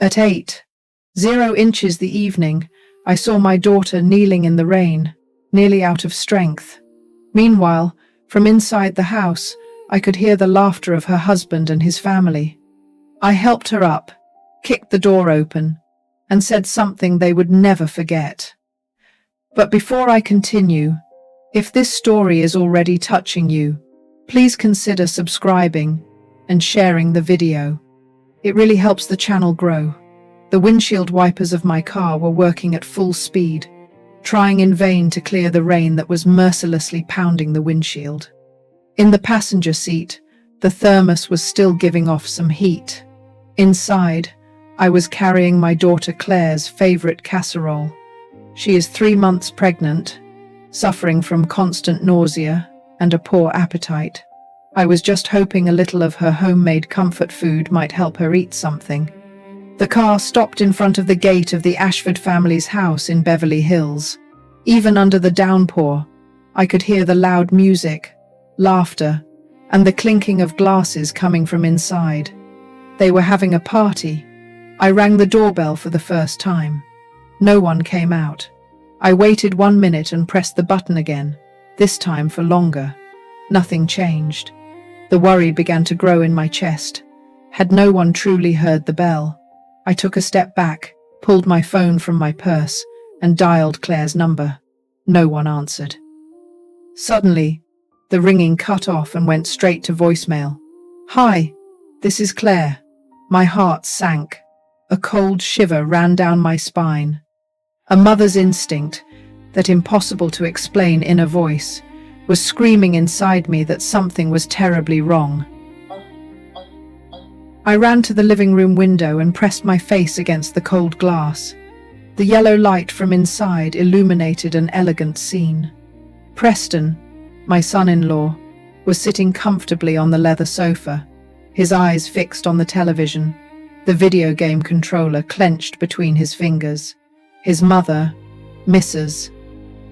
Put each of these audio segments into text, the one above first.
At 8:00 the evening, I saw my daughter kneeling in the rain, nearly out of strength. Meanwhile, from inside the house, I could hear the laughter of her husband and his family. I helped her up, kicked the door open, and said something they would never forget. But before I continue, if this story is already touching you, please consider subscribing and sharing the video. It really helps the channel grow. The windshield wipers of my car were working at full speed, trying in vain to clear the rain that was mercilessly pounding the windshield. In the passenger seat, the thermos was still giving off some heat. Inside, I was carrying my daughter Claire's favorite casserole. She is 3 months pregnant, suffering from constant nausea and a poor appetite. I was just hoping a little of her homemade comfort food might help her eat something. The car stopped in front of the gate of the Ashford family's house in Beverly Hills. Even under the downpour, I could hear the loud music, laughter, and the clinking of glasses coming from inside. They were having a party. I rang the doorbell for the first time. No one came out. I waited 1 minute and pressed the button again, this time for longer. Nothing changed. The worry began to grow in my chest. Had no one truly heard the bell? I took a step back, pulled my phone from my purse, and dialed Claire's number. No one answered. Suddenly, the ringing cut off and went straight to voicemail. "Hi, this is Claire." My heart sank. A cold shiver ran down my spine. A mother's instinct, that impossible to explain inner voice, was screaming inside me that something was terribly wrong. I ran to the living room window and pressed my face against the cold glass. The yellow light from inside illuminated an elegant scene. Preston, my son-in-law, was sitting comfortably on the leather sofa, his eyes fixed on the television, the video game controller clenched between his fingers. His mother, Mrs.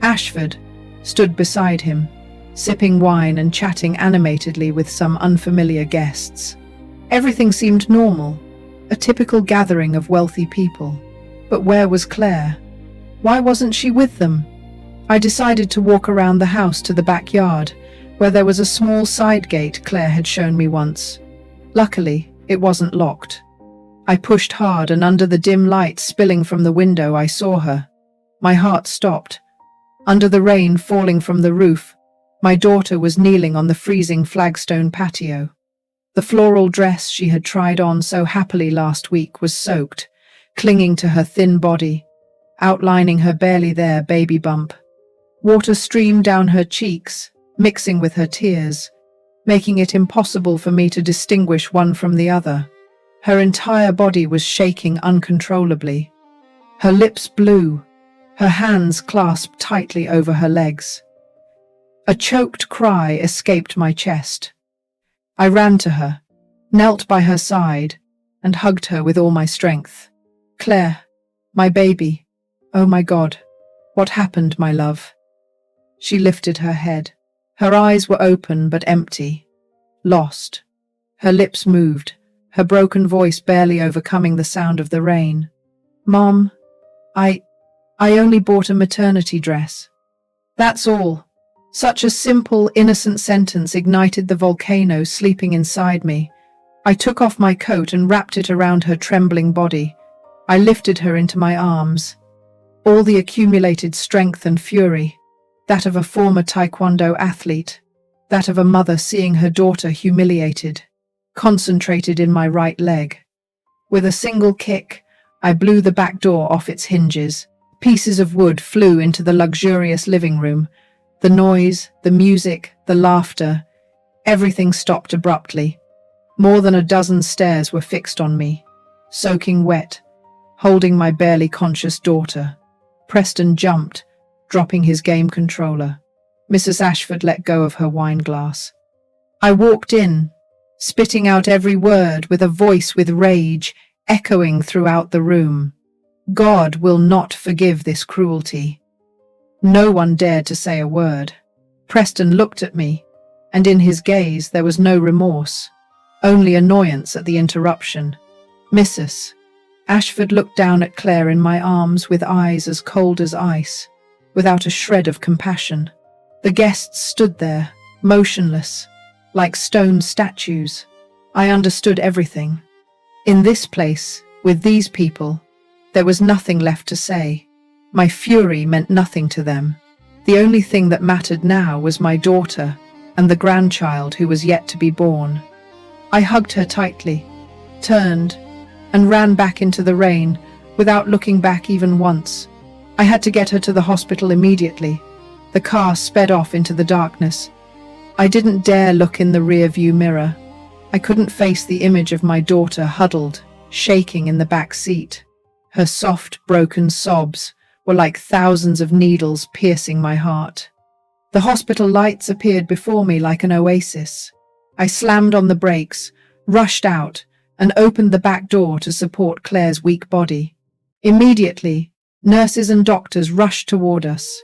Ashford, stood beside him, sipping wine and chatting animatedly with some unfamiliar guests. Everything seemed normal, a typical gathering of wealthy people. But where was Claire? Why wasn't she with them? I decided to walk around the house to the backyard, where there was a small side gate Claire had shown me once. Luckily, it wasn't locked. I pushed hard, and under the dim light spilling from the window, I saw her. My heart stopped. Under the rain falling from the roof, my daughter was kneeling on the freezing flagstone patio. The floral dress she had tried on so happily last week was soaked, clinging to her thin body, outlining her barely there baby bump. Water streamed down her cheeks, mixing with her tears, making it impossible for me to distinguish one from the other. Her entire body was shaking uncontrollably. Her lips blue, her hands clasped tightly over her legs. A choked cry escaped my chest. I ran to her, knelt by her side, and hugged her with all my strength. "Claire, my baby. Oh my God, what happened, my love?" She lifted her head. Her eyes were open but empty, lost. Her lips moved, her broken voice barely overcoming the sound of the rain. "Mom, I only bought a maternity dress. That's all." Such a simple, innocent sentence ignited the volcano sleeping inside me. I took off my coat and wrapped it around her trembling body. I lifted her into my arms. All the accumulated strength and fury, that of a former taekwondo athlete, that of a mother seeing her daughter humiliated, concentrated in my right leg. With a single kick, I blew the back door off its hinges. Pieces of wood flew into the luxurious living room. The noise, the music, the laughter, everything stopped abruptly. More than a dozen stares were fixed on me, soaking wet, holding my barely conscious daughter. Preston jumped, dropping his game controller. Mrs. Ashford let go of her wine glass. I walked in, spitting out every word with a voice with rage echoing throughout the room. God will not forgive this cruelty. No one dared to say a word. Preston looked at me, and in his gaze there was no remorse, only annoyance at the interruption. "Mrs. Ashford looked down at Claire in my arms with eyes as cold as ice, without a shred of compassion. The guests stood there, motionless, like stone statues. I understood everything. In this place, with these people, there was nothing left to say. My fury meant nothing to them. The only thing that mattered now was my daughter and the grandchild who was yet to be born. I hugged her tightly, turned, and ran back into the rain without looking back even once. I had to get her to the hospital immediately. The car sped off into the darkness. I didn't dare look in the rear-view mirror. I couldn't face the image of my daughter huddled, shaking in the back seat. Her soft, broken sobs were like thousands of needles piercing my heart. The hospital lights appeared before me like an oasis. I slammed on the brakes, rushed out, and opened the back door to support Claire's weak body. Immediately, nurses and doctors rushed toward us.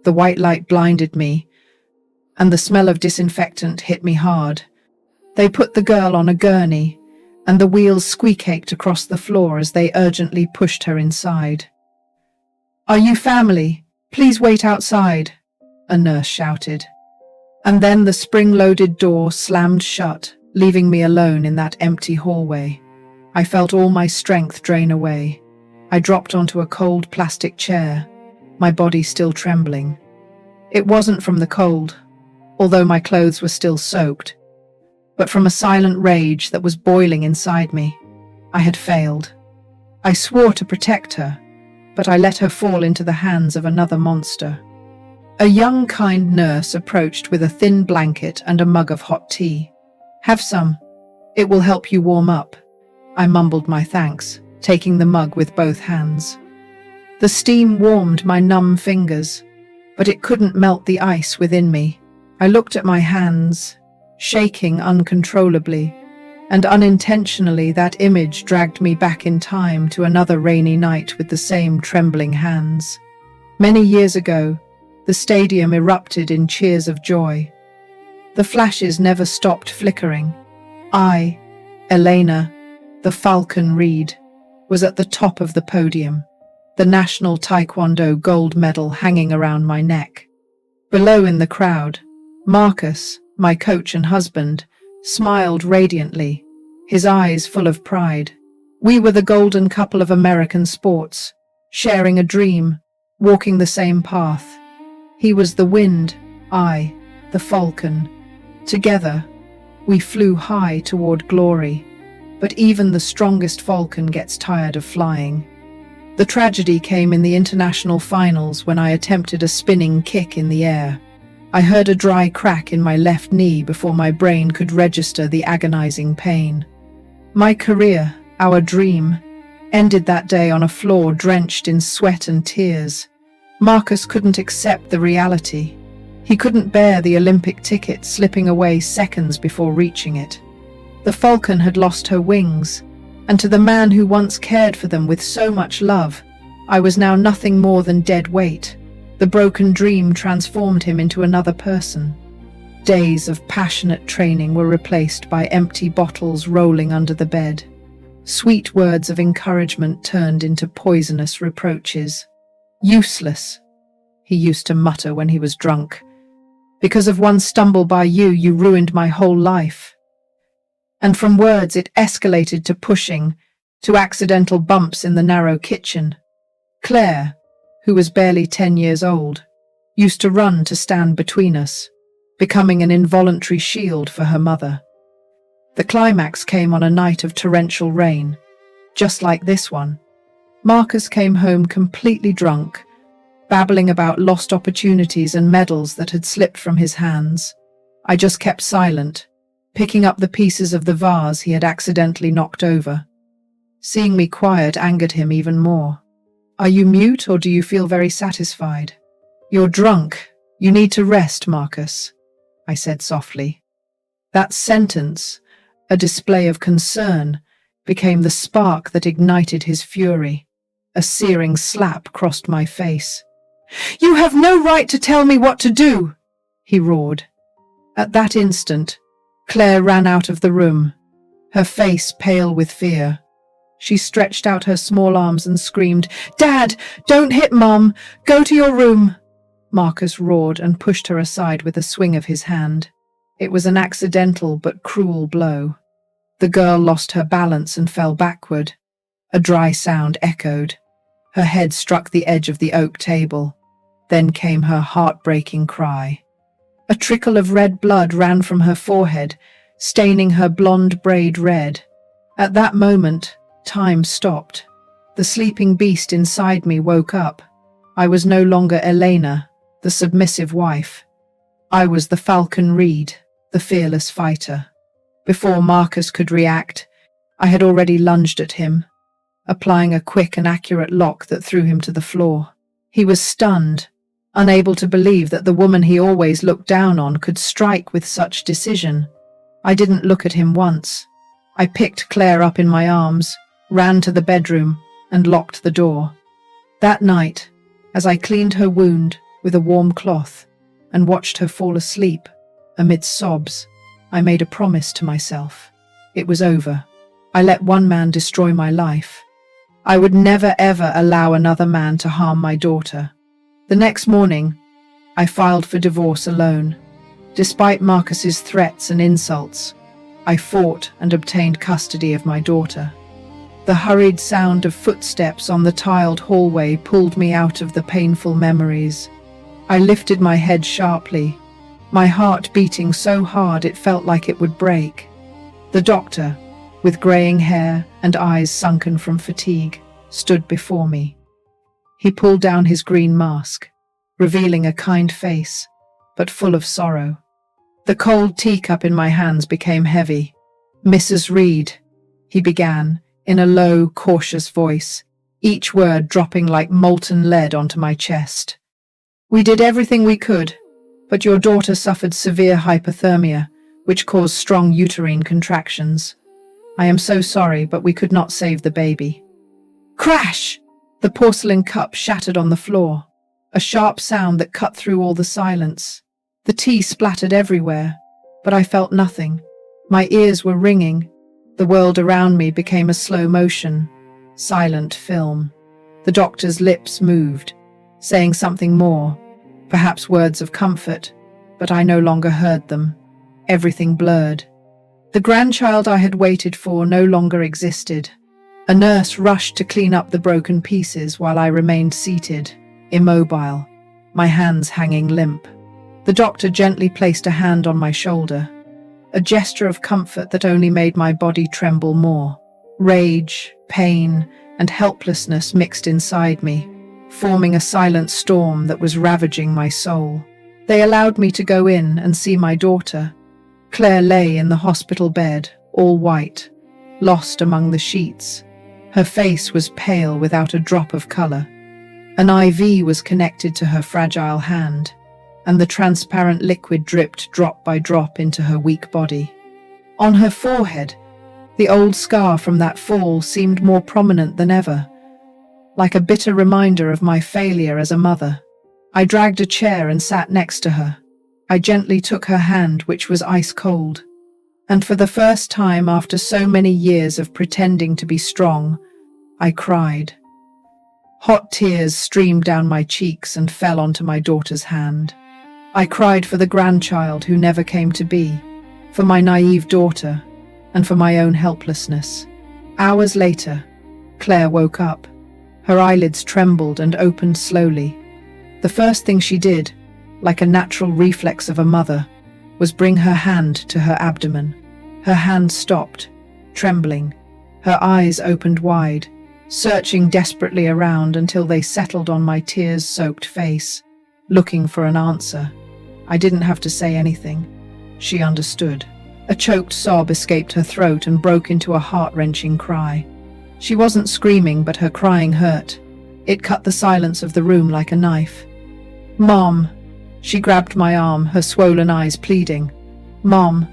The white light blinded me, and the smell of disinfectant hit me hard. They put the girl on a gurney, and the wheels squeaked across the floor as they urgently pushed her inside. "Are you family? Please wait outside," a nurse shouted. And then the spring-loaded door slammed shut, leaving me alone in that empty hallway. I felt all my strength drain away. I dropped onto a cold plastic chair, my body still trembling. It wasn't from the cold, although my clothes were still soaked, but from a silent rage that was boiling inside me. I had failed. I swore to protect her, but I let her fall into the hands of another monster. A young, kind nurse approached with a thin blanket and a mug of hot tea. "Have some. It will help you warm up." I mumbled my thanks, taking the mug with both hands. The steam warmed my numb fingers, but it couldn't melt the ice within me. I looked at my hands, shaking uncontrollably, and unintentionally that image dragged me back in time to another rainy night with the same trembling hands. Many years ago, the stadium erupted in cheers of joy. The flashes never stopped flickering. I, Elena, the Falcon Reed, was at the top of the podium, the National Taekwondo gold medal hanging around my neck. Below in the crowd, Marcus, my coach and husband, smiled radiantly, his eyes full of pride. We were the golden couple of American sports, sharing a dream, walking the same path. He was the wind, I, the falcon. Together, we flew high toward glory, but even the strongest falcon gets tired of flying. The tragedy came in the international finals when I attempted a spinning kick in the air. I heard a dry crack in my left knee before my brain could register the agonizing pain. My career, our dream, ended that day on a floor drenched in sweat and tears. Marcus couldn't accept the reality. He couldn't bear the Olympic ticket slipping away seconds before reaching it. The falcon had lost her wings, and to the man who once cared for them with so much love, I was now nothing more than dead weight. The broken dream transformed him into another person. Days of passionate training were replaced by empty bottles rolling under the bed. Sweet words of encouragement turned into poisonous reproaches. "Useless," he used to mutter when he was drunk. "Because of one stumble by you, you ruined my whole life." And from words it escalated to pushing, to accidental bumps in the narrow kitchen. Claire, who was barely 10 years old, used to run to stand between us, becoming an involuntary shield for her mother. The climax came on a night of torrential rain, just like this one. Marcus came home completely drunk, babbling about lost opportunities and medals that had slipped from his hands. I just kept silent, picking up the pieces of the vase he had accidentally knocked over. Seeing me quiet angered him even more. "Are you mute or do you feel very satisfied?" "You're drunk. You need to rest, Marcus," I said softly. That sentence, a display of concern, became the spark that ignited his fury. A searing slap crossed my face. "You have no right to tell me what to do," he roared. At that instant, Claire ran out of the room, her face pale with fear. She stretched out her small arms and screamed, "Dad, don't hit Mom! Go to your room!" Marcus roared and pushed her aside with a swing of his hand. It was an accidental but cruel blow. The girl lost her balance and fell backward. A dry sound echoed. Her head struck the edge of the oak table. Then came her heartbreaking cry. A trickle of red blood ran from her forehead, staining her blonde braid red. At that moment, time stopped. The sleeping beast inside me woke up. I was no longer Elena, the submissive wife. I was the Falcon Reed, the fearless fighter. Before Marcus could react, I had already lunged at him, applying a quick and accurate lock that threw him to the floor. He was stunned, unable to believe that the woman he always looked down on could strike with such decision. I didn't look at him once. I picked Claire up in my arms, ran to the bedroom, and locked the door. That night, as I cleaned her wound with a warm cloth and watched her fall asleep amidst sobs, I made a promise to myself. It was over. I let one man destroy my life. I would never ever allow another man to harm my daughter. The next morning, I filed for divorce alone. Despite Marcus's threats and insults, I fought and obtained custody of my daughter. The hurried sound of footsteps on the tiled hallway pulled me out of the painful memories. I lifted my head sharply, my heart beating so hard it felt like it would break. The doctor, with graying hair and eyes sunken from fatigue, stood before me. He pulled down his green mask, revealing a kind face, but full of sorrow. The cold teacup in my hands became heavy. "Mrs. Reed," he began, in a low, cautious voice, each word dropping like molten lead onto my chest. "We did everything we could, but your daughter suffered severe hypothermia, which caused strong uterine contractions. I am so sorry, but we could not save the baby." Crash! The porcelain cup shattered on the floor, a sharp sound that cut through all the silence. The tea splattered everywhere, but I felt nothing. My ears were ringing. The world around me became a slow motion, silent film. The doctor's lips moved, saying something more, perhaps words of comfort, but I no longer heard them. Everything blurred. The grandchild I had waited for no longer existed. A nurse rushed to clean up the broken pieces while I remained seated, immobile, my hands hanging limp. The doctor gently placed a hand on my shoulder, a gesture of comfort that only made my body tremble more. Rage, pain, and helplessness mixed inside me, forming a silent storm that was ravaging my soul. They allowed me to go in and see my daughter. Claire lay in the hospital bed, all white, lost among the sheets. Her face was pale without a drop of color. An IV was connected to her fragile hand, and the transparent liquid dripped drop by drop into her weak body. On her forehead, the old scar from that fall seemed more prominent than ever, like a bitter reminder of my failure as a mother. I dragged a chair and sat next to her. I gently took her hand, which was ice cold, and for the first time after so many years of pretending to be strong, I cried. Hot tears streamed down my cheeks and fell onto my daughter's hand. I cried for the grandchild who never came to be, for my naive daughter, and for my own helplessness. Hours later, Claire woke up. Her eyelids trembled and opened slowly. The first thing she did, like a natural reflex of a mother, was bring her hand to her abdomen. Her hand stopped, trembling. Her eyes opened wide, searching desperately around until they settled on my tears-soaked face, looking for an answer. I didn't have to say anything. She understood. A choked sob escaped her throat and broke into a heart-wrenching cry. She wasn't screaming, but her crying hurt. It cut the silence of the room like a knife. "Mom!" She grabbed my arm, her swollen eyes pleading. "Mom,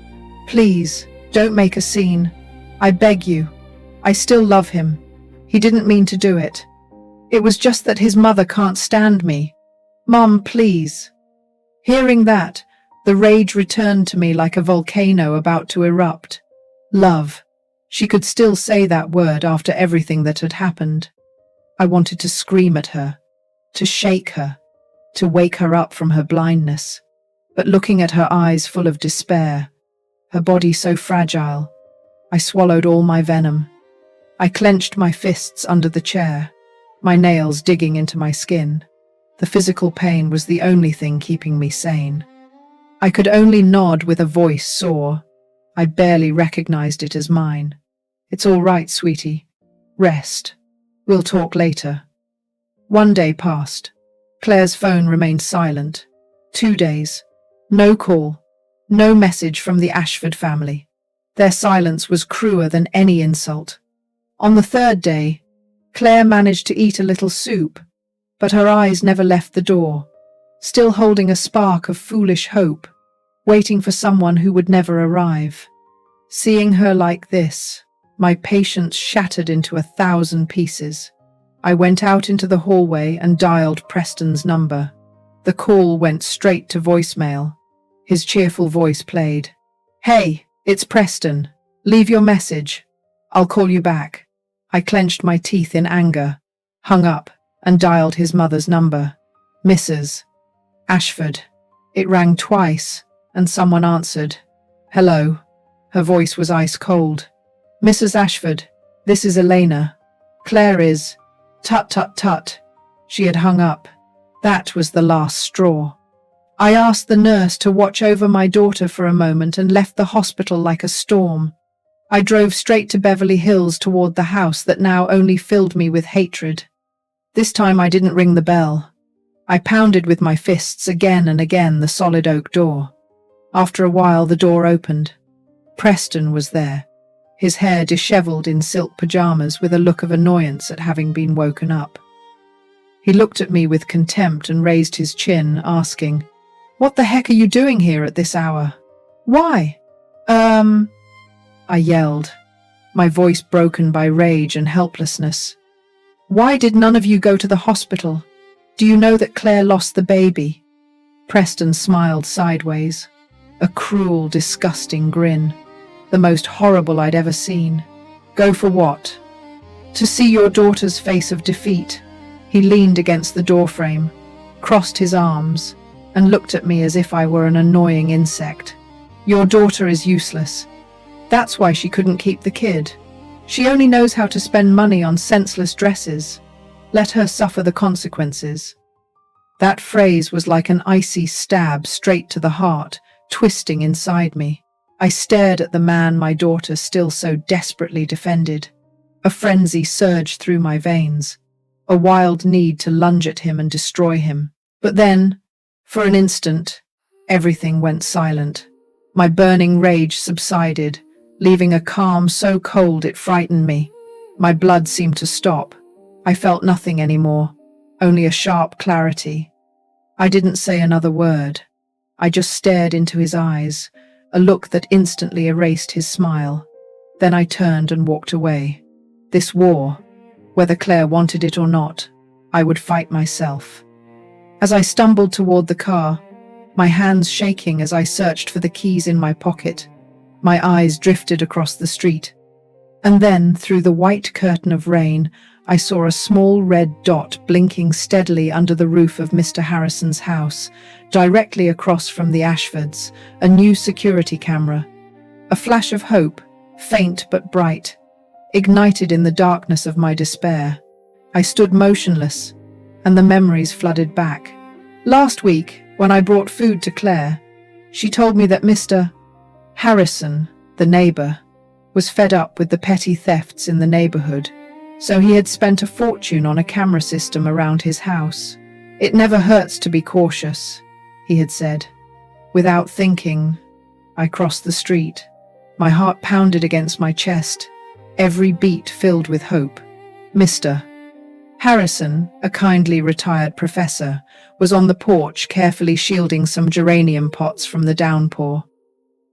please, don't make a scene. I beg you. I still love him. He didn't mean to do it. It was just that his mother can't stand me. Mom, please." Hearing that, the rage returned to me like a volcano about to erupt. Love. She could still say that word after everything that had happened. I wanted to scream at her, to shake her, to wake her up from her blindness. But looking at her eyes full of despair, her body so fragile, I swallowed all my venom. I clenched my fists under the chair, my nails digging into my skin. The physical pain was the only thing keeping me sane. I could only nod with a voice sore. I barely recognized it as mine. "It's all right, sweetie. Rest. We'll talk later." 1 day passed. Claire's phone remained silent. 2 days. No call. No message from the Ashford family. Their silence was crueler than any insult. On the 3rd day, Claire managed to eat a little soup, but her eyes never left the door, still holding a spark of foolish hope, waiting for someone who would never arrive. Seeing her like this, my patience shattered into 1,000 pieces. I went out into the hallway and dialed Preston's number. The call went straight to voicemail. His cheerful voice played. "Hey, it's Preston. Leave your message. I'll call you back." I clenched my teeth in anger, hung up, and dialed his mother's number. "Mrs. Ashford." It rang twice, and someone answered. "Hello." Her voice was ice cold. "Mrs. Ashford, this is Elena. Claire is—" Tut, tut, tut. She had hung up. That was the last straw. I asked the nurse to watch over my daughter for a moment and left the hospital like a storm. I drove straight to Beverly Hills toward the house that now only filled me with hatred. This time I didn't ring the bell. I pounded with my fists again and again the solid oak door. After a while the door opened. Preston was there, his hair disheveled in silk pajamas with a look of annoyance at having been woken up. He looked at me with contempt and raised his chin, asking, "What the heck are you doing here at this hour? Why?" I yelled, my voice broken by rage and helplessness. "Why did none of you go to the hospital? Do you know that Claire lost the baby?" Preston smiled sideways, a cruel, disgusting grin, the most horrible I'd ever seen. "Go for what?" "To see your daughter's face of defeat." He leaned against the doorframe, crossed his arms, and looked at me as if I were an annoying insect. "Your daughter is useless. That's why she couldn't keep the kid. She only knows how to spend money on senseless dresses. Let her suffer the consequences." That phrase was like an icy stab straight to the heart, twisting inside me. I stared at the man my daughter still so desperately defended. A frenzy surged through my veins, a wild need to lunge at him and destroy him. But then, for an instant, everything went silent. My burning rage subsided, leaving a calm so cold it frightened me. My blood seemed to stop. I felt nothing anymore, only a sharp clarity. I didn't say another word. I just stared into his eyes, a look that instantly erased his smile. Then I turned and walked away. This war, whether Claire wanted it or not, I would fight myself. As I stumbled toward the car, my hands shaking as I searched for the keys in my pocket, my eyes drifted across the street. And then, through the white curtain of rain, I saw a small red dot blinking steadily under the roof of Mr. Harrison's house, directly across from the Ashfords, a new security camera. A flash of hope, faint but bright, ignited in the darkness of my despair. I stood motionless, and the memories flooded back. Last week, when I brought food to Claire, she told me that Mr. Harrison, the neighbor, was fed up with the petty thefts in the neighborhood, so he had spent a fortune on a camera system around his house. "It never hurts to be cautious," he had said. Without thinking, I crossed the street. My heart pounded against my chest, every beat filled with hope. Mr. Harrison, a kindly retired professor, was on the porch carefully shielding some geranium pots from the downpour.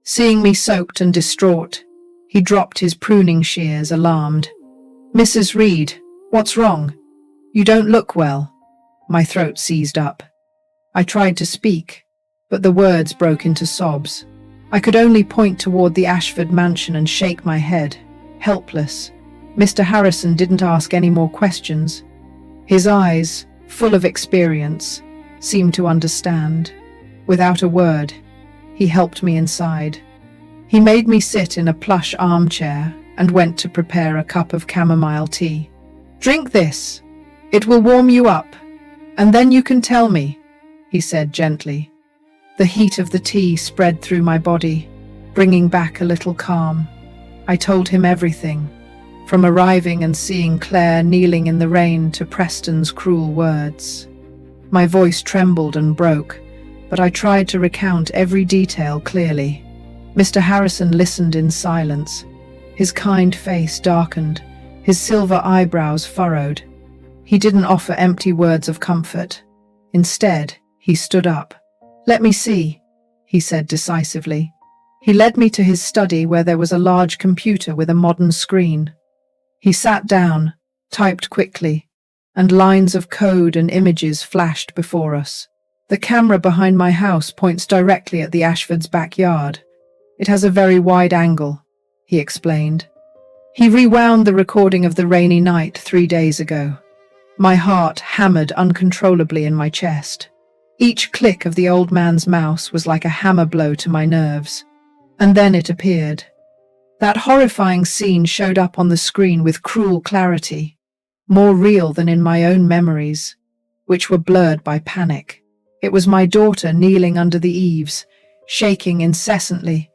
Seeing me soaked and distraught, he dropped his pruning shears, alarmed. "Mrs. Reed, what's wrong? You don't look well." My throat seized up. I tried to speak, but the words broke into sobs. I could only point toward the Ashford mansion and shake my head. helpless. Mr. Harrison didn't ask any more questions. His eyes, full of experience, seemed to understand. Without a word, he helped me inside. He made me sit in a plush armchair and went to prepare a cup of chamomile tea. "Drink this. It will warm you up, and then you can tell me," he said gently. The heat of the tea spread through my body, bringing back a little calm. I told him everything, from arriving and seeing Claire kneeling in the rain to Preston's cruel words. My voice trembled and broke, but I tried to recount every detail clearly. Mr. Harrison listened in silence. His kind face darkened, his silver eyebrows furrowed. He didn't offer empty words of comfort. Instead, he stood up. "Let me see," he said decisively. He led me to his study where there was a large computer with a modern screen. He sat down, typed quickly, and lines of code and images flashed before us. "The camera behind my house points directly at the Ashfords' backyard. It has a very wide angle," he explained. He rewound the recording of the rainy night 3 days ago. My heart hammered uncontrollably in my chest. Each click of the old man's mouse was like a hammer blow to my nerves. And then it appeared. That horrifying scene showed up on the screen with cruel clarity, more real than in my own memories, which were blurred by panic. It was my daughter kneeling under the eaves, shaking incessantly,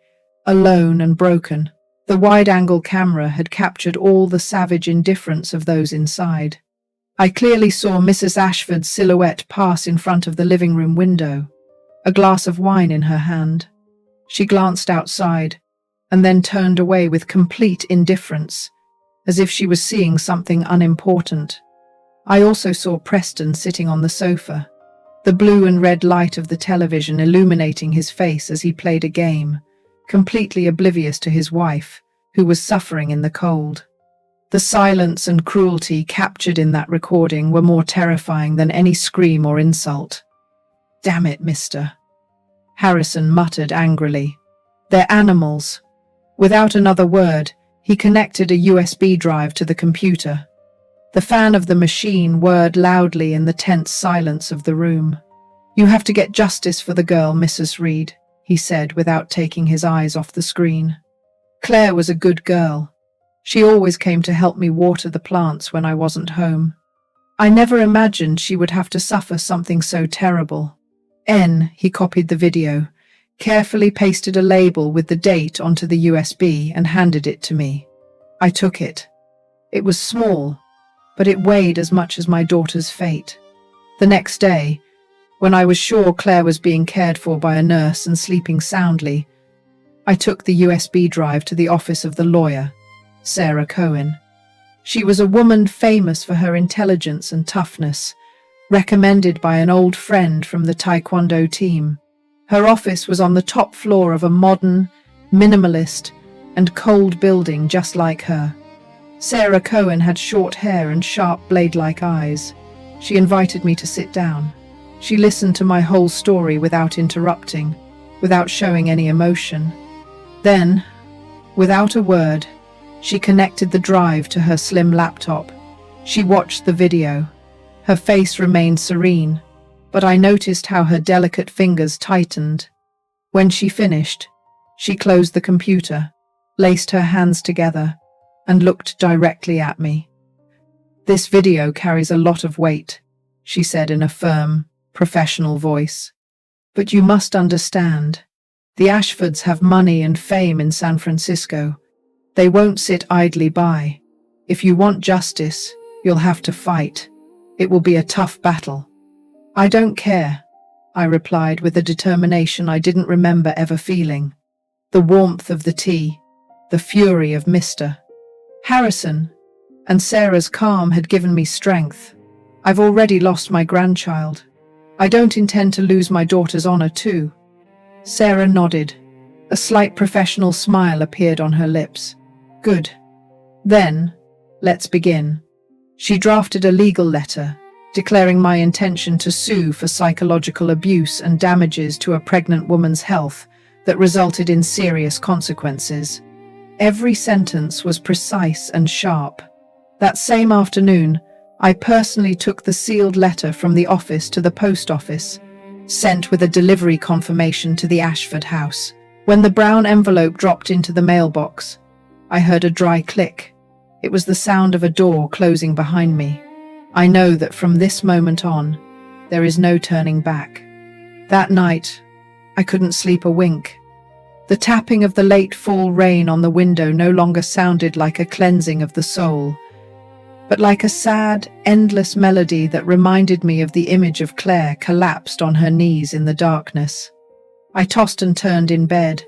alone and broken. The wide-angle camera had captured all the savage indifference of those inside. I clearly saw Mrs. Ashford's silhouette pass in front of the living room window, a glass of wine in her hand. She glanced outside, and then turned away with complete indifference, as if she was seeing something unimportant. I also saw Preston sitting on the sofa, the blue and red light of the television illuminating his face as he played a game, completely oblivious to his wife, who was suffering in the cold. The silence and cruelty captured in that recording were more terrifying than any scream or insult. "Damn it, Mr. Harrison muttered angrily. "They're animals." Without another word, he connected a USB drive to the computer. The fan of the machine whirred loudly in the tense silence of the room. "You have to get justice for the girl, Mrs. Reed," he said without taking his eyes off the screen. "Claire was a good girl. She always came to help me water the plants when I wasn't home. I never imagined she would have to suffer something so terrible." He copied the video, carefully pasted a label with the date onto the USB and handed it to me. I took it. It was small, but it weighed as much as my daughter's fate. The next day, when I was sure Claire was being cared for by a nurse and sleeping soundly, I took the USB drive to the office of the lawyer, Sarah Cohen. She was a woman famous for her intelligence and toughness, recommended by an old friend from the Taekwondo team. Her office was on the top floor of a modern, minimalist, and cold building just like her. Sarah Cohen had short hair and sharp blade-like eyes. She invited me to sit down. She listened to my whole story without interrupting, without showing any emotion. Then, without a word, she connected the drive to her slim laptop. She watched the video. Her face remained serene, but I noticed how her delicate fingers tightened. When she finished, she closed the computer, laced her hands together, and looked directly at me. "This video carries a lot of weight," she said in a firm, professional voice. "But you must understand, the Ashfords have money and fame in San Francisco. They won't sit idly by. If you want justice, you'll have to fight. It will be a tough battle." "I don't care," I replied with a determination I didn't remember ever feeling. The warmth of the tea, the fury of Mr. Harrison, and Sarah's calm had given me strength. I've already lost my grandchild. I don't intend to lose my daughter's honor too. Sarah nodded. A slight professional smile appeared on her lips. "Good. Then, let's begin." She drafted a legal letter, declaring my intention to sue for psychological abuse and damages to a pregnant woman's health that resulted in serious consequences. Every sentence was precise and sharp. That same afternoon, I personally took the sealed letter from the office to the post office, sent with a delivery confirmation to the Ashford house. When the brown envelope dropped into the mailbox, I heard a dry click. It was the sound of a door closing behind me. I know that from this moment on, there is no turning back. That night, I couldn't sleep a wink. The tapping of the late fall rain on the window no longer sounded like a cleansing of the soul, but like a sad, endless melody that reminded me of the image of Claire collapsed on her knees in the darkness. I tossed and turned in bed,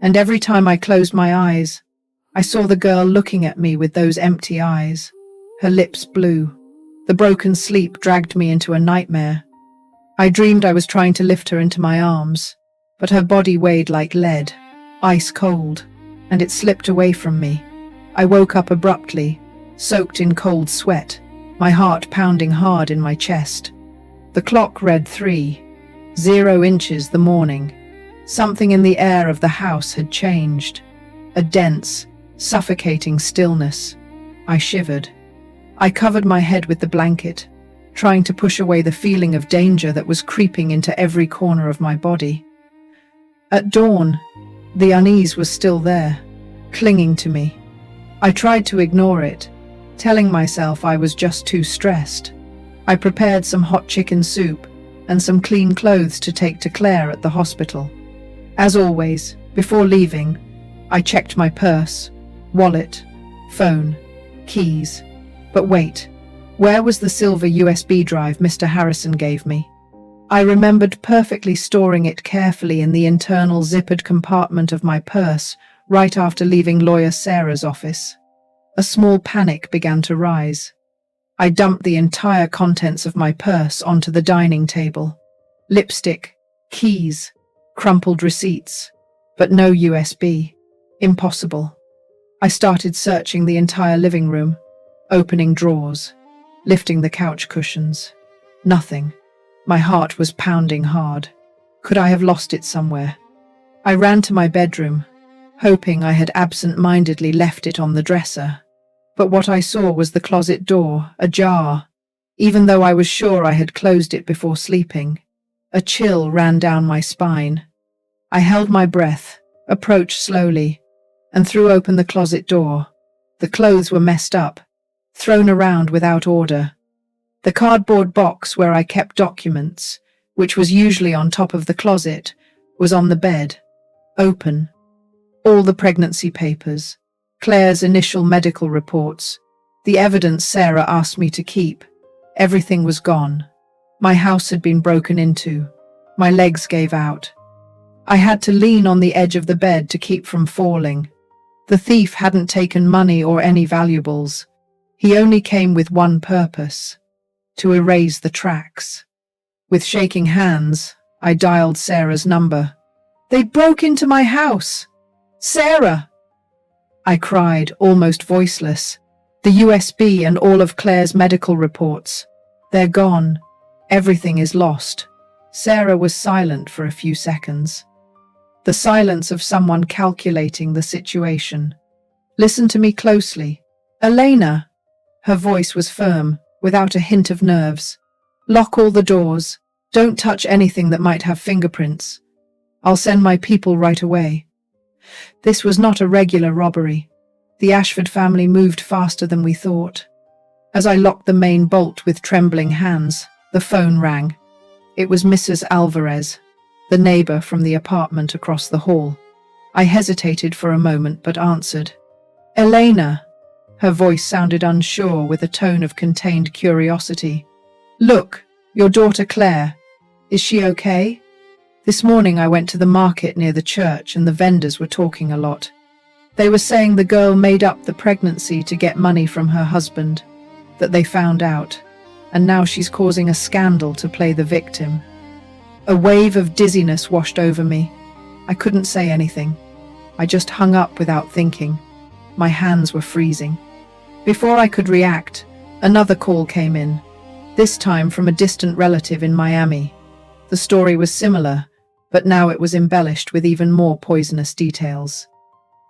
and every time I closed my eyes, I saw the girl looking at me with those empty eyes, her lips blue. The broken sleep dragged me into a nightmare. I dreamed I was trying to lift her into my arms, but her body weighed like lead, ice cold, and it slipped away from me. I woke up abruptly, soaked in cold sweat, my heart pounding hard in my chest. The clock read 3:00 the morning. Something in the air of the house had changed. A dense, suffocating stillness. I shivered. I covered my head with the blanket, trying to push away the feeling of danger that was creeping into every corner of my body. At dawn, the unease was still there, clinging to me. I tried to ignore it, telling myself I was just too stressed. I prepared some hot chicken soup and some clean clothes to take to Claire at the hospital. As always, before leaving, I checked my purse, wallet, phone, keys. But wait, where was the silver USB drive Mr. Harrison gave me? I remembered perfectly storing it carefully in the internal zippered compartment of my purse right after leaving lawyer Sarah's office. A small panic began to rise. I dumped the entire contents of my purse onto the dining table. Lipstick, keys, crumpled receipts, but no USB. Impossible. I started searching the entire living room, opening drawers, lifting the couch cushions. Nothing. My heart was pounding hard. Could I have lost it somewhere? I ran to my bedroom, hoping I had absent-mindedly left it on the dresser. But what I saw was the closet door, ajar, even though I was sure I had closed it before sleeping. A chill ran down my spine. I held my breath, approached slowly, and threw open the closet door. The clothes were messed up, thrown around without order. The cardboard box where I kept documents, which was usually on top of the closet, was on the bed, open. All the pregnancy papers, Claire's initial medical reports, the evidence Sarah asked me to keep, everything was gone. My house had been broken into. My legs gave out. I had to lean on the edge of the bed to keep from falling. The thief hadn't taken money or any valuables. He only came with one purpose: to erase the tracks. With shaking hands, I dialed Sarah's number. "They broke into my house! Sarah!" I cried, almost voiceless. "The USB and all of Claire's medical reports. They're gone. Everything is lost." Sarah was silent for a few seconds. The silence of someone calculating the situation. "Listen to me closely. Elena." Her voice was firm, without a hint of nerves. "Lock all the doors. Don't touch anything that might have fingerprints. I'll send my people right away." This was not a regular robbery. The Ashford family moved faster than we thought. As I locked the main bolt with trembling hands, the phone rang. It was Mrs. Alvarez, the neighbor from the apartment across the hall. I hesitated for a moment but answered. "Elena." Her voice sounded unsure with a tone of contained curiosity. "Look, your daughter Claire. Is she okay? This morning I went to the market near the church and the vendors were talking a lot. They were saying the girl made up the pregnancy to get money from her husband, that they found out, and now she's causing a scandal to play the victim." A wave of dizziness washed over me. I couldn't say anything. I just hung up without thinking. My hands were freezing. Before I could react, another call came in, this time from a distant relative in Miami. The story was similar, but now it was embellished with even more poisonous details.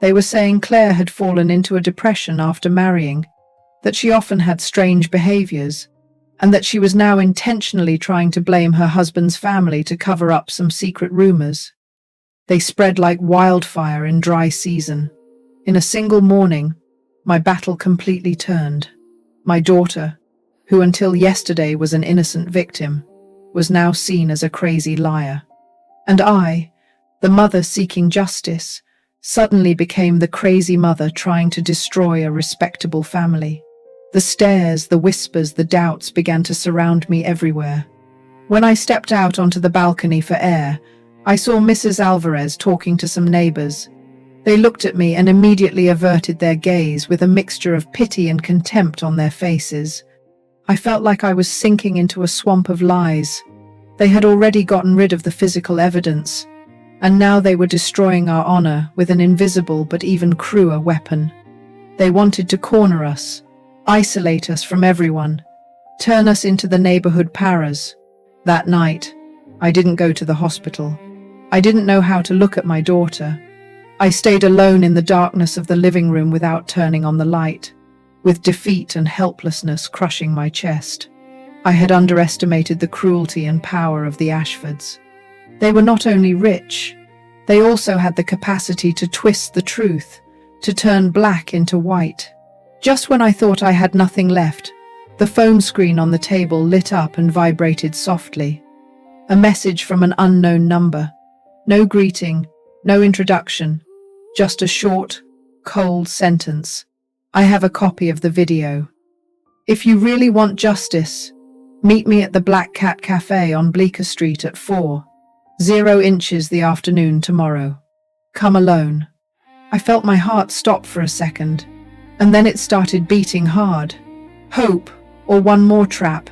They were saying Claire had fallen into a depression after marrying, that she often had strange behaviors, and that she was now intentionally trying to blame her husband's family to cover up some secret rumors. They spread like wildfire in dry season. In a single morning, my battle completely turned. My daughter, who until yesterday was an innocent victim, was now seen as a crazy liar. And I, the mother seeking justice, suddenly became the crazy mother trying to destroy a respectable family. The stares, the whispers, the doubts began to surround me everywhere. When I stepped out onto the balcony for air, I saw Mrs. Alvarez talking to some neighbors. They looked at me and immediately averted their gaze with a mixture of pity and contempt on their faces. I felt like I was sinking into a swamp of lies. They had already gotten rid of the physical evidence, and now they were destroying our honor with an invisible but even crueler weapon. They wanted to corner us, isolate us from everyone, turn us into the neighborhood paras. That night, I didn't go to the hospital. I didn't know how to look at my daughter. I stayed alone in the darkness of the living room without turning on the light, with defeat and helplessness crushing my chest. I had underestimated the cruelty and power of the Ashfords. They were not only rich, they also had the capacity to twist the truth, to turn black into white. Just when I thought I had nothing left, the phone screen on the table lit up and vibrated softly. A message from an unknown number. No greeting, no introduction, just a short, cold sentence. I have a copy of the video. If you really want justice, meet me at the Black Cat Cafe on Bleecker Street at 4:00 the afternoon tomorrow. Come alone. I felt my heart stop for a second, and then it started beating hard. Hope, or one more trap,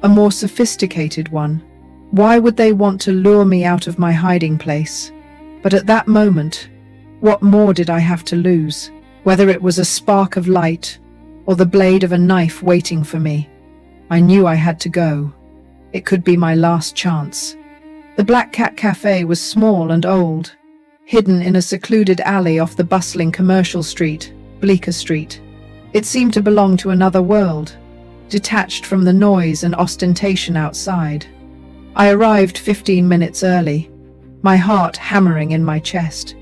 a more sophisticated one. Why would they want to lure me out of my hiding place? But at that moment, what more did I have to lose? Whether it was a spark of light or the blade of a knife waiting for me, I knew I had to go. It could be my last chance. The Black Cat Cafe was small and old, hidden in a secluded alley off the bustling commercial street, Bleecker Street. It seemed to belong to another world, detached from the noise and ostentation outside. I arrived 15 minutes early, my heart hammering in my chest.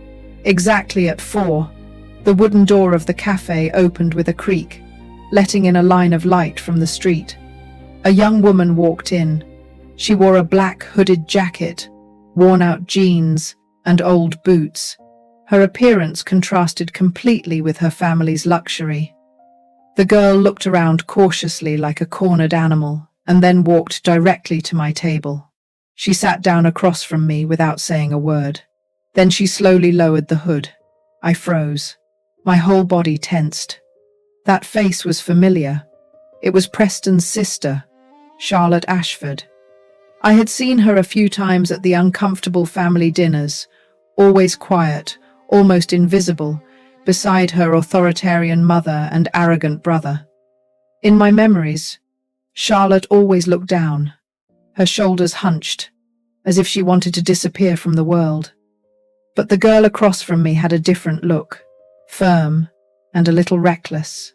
Exactly at 4, the wooden door of the cafe opened with a creak, letting in a line of light from the street. A young woman walked in. She wore a black hooded jacket, worn-out jeans, and old boots. Her appearance contrasted completely with her family's luxury. The girl looked around cautiously like a cornered animal, and then walked directly to my table. She sat down across from me without saying a word. Then she slowly lowered the hood. I froze. My whole body tensed. That face was familiar. It was Preston's sister, Charlotte Ashford. I had seen her a few times at the uncomfortable family dinners, always quiet, almost invisible, beside her authoritarian mother and arrogant brother. In my memories, Charlotte always looked down, her shoulders hunched, as if she wanted to disappear from the world. But the girl across from me had a different look, firm and a little reckless.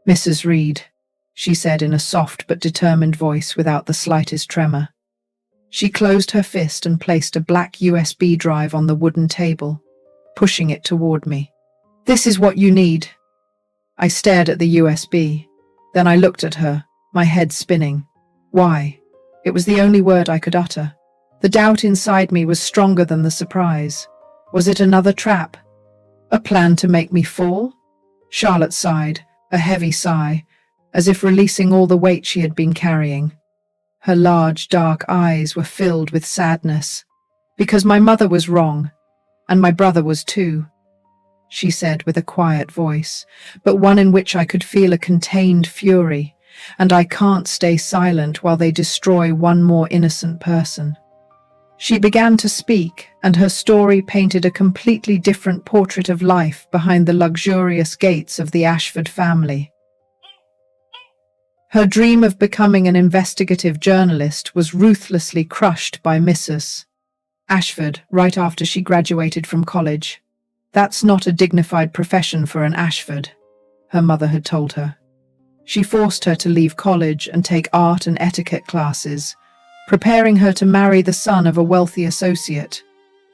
"Mrs. Reed," she said in a soft but determined voice without the slightest tremor. She closed her fist and placed a black USB drive on the wooden table, pushing it toward me. "This is what you need." I stared at the USB. Then I looked at her, my head spinning. Why? It was the only word I could utter. The doubt inside me was stronger than the surprise. Was it another trap? A plan to make me fall? Charlotte sighed, a heavy sigh, as if releasing all the weight she had been carrying. Her large, dark eyes were filled with sadness. "Because my mother was wrong, and my brother was too," she said with a quiet voice, but one in which I could feel a contained fury. "And I can't stay silent while they destroy one more innocent person." She began to speak, and her story painted a completely different portrait of life behind the luxurious gates of the Ashford family. Her dream of becoming an investigative journalist was ruthlessly crushed by Mrs. Ashford right after she graduated from college. That's not a dignified profession for an Ashford, her mother had told her. She forced her to leave college and take art and etiquette classes, preparing her to marry the son of a wealthy associate.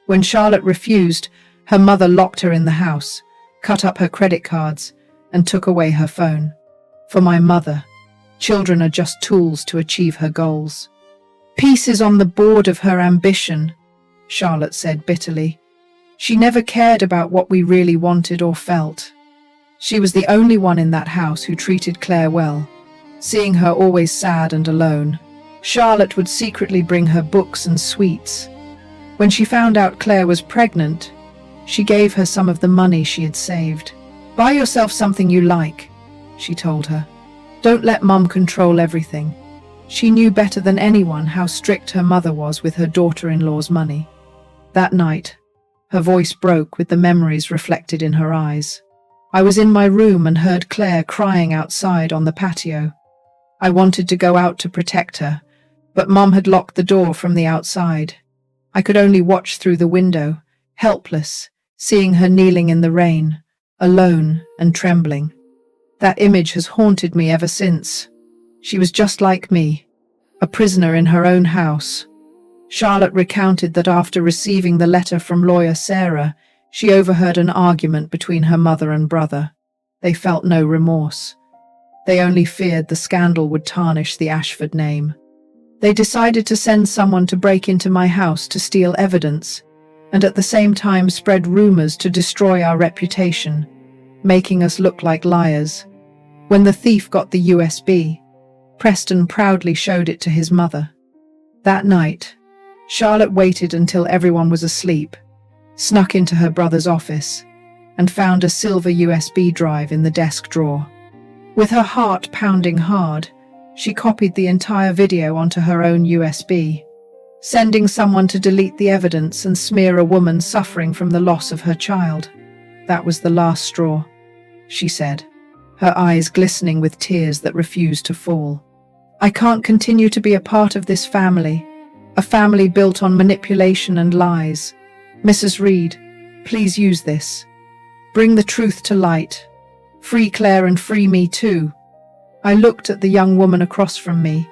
When Charlotte refused, her mother locked her in the house, cut up her credit cards, and took away her phone. For my mother, children are just tools to achieve her goals. Peace is on the board of her ambition, Charlotte said bitterly. She never cared about what we really wanted or felt. She was the only one in that house who treated Claire well. Seeing her always sad and alone, Charlotte would secretly bring her books and sweets. When she found out Claire was pregnant, she gave her some of the money she had saved. "Buy yourself something you like," she told her. "Don't let Mum control everything." She knew better than anyone how strict her mother was with her daughter-in-law's money. That night, her voice broke with the memories reflected in her eyes. I was in my room and heard Claire crying outside on the patio. I wanted to go out to protect her, but Mum had locked the door from the outside. I could only watch through the window, helpless, seeing her kneeling in the rain, alone and trembling. That image has haunted me ever since. She was just like me, a prisoner in her own house. Charlotte recounted that after receiving the letter from lawyer Sarah, she overheard an argument between her mother and brother. They felt no remorse. They only feared the scandal would tarnish the Ashford name. They decided to send someone to break into my house to steal evidence, and at the same time spread rumors to destroy our reputation, making us look like liars. When the thief got the USB, Preston proudly showed it to his mother. That night, Charlotte waited until everyone was asleep, snuck into her brother's office, and found a silver USB drive in the desk drawer. With her heart pounding hard, she copied the entire video onto her own USB, sending someone to delete the evidence and smear a woman suffering from the loss of her child. "That was the last straw," she said, her eyes glistening with tears that refused to fall. "I can't continue to be a part of this family, a family built on manipulation and lies. Mrs. Reed, please use this. Bring the truth to light. Free Claire and free me too." I looked at the young woman across from me.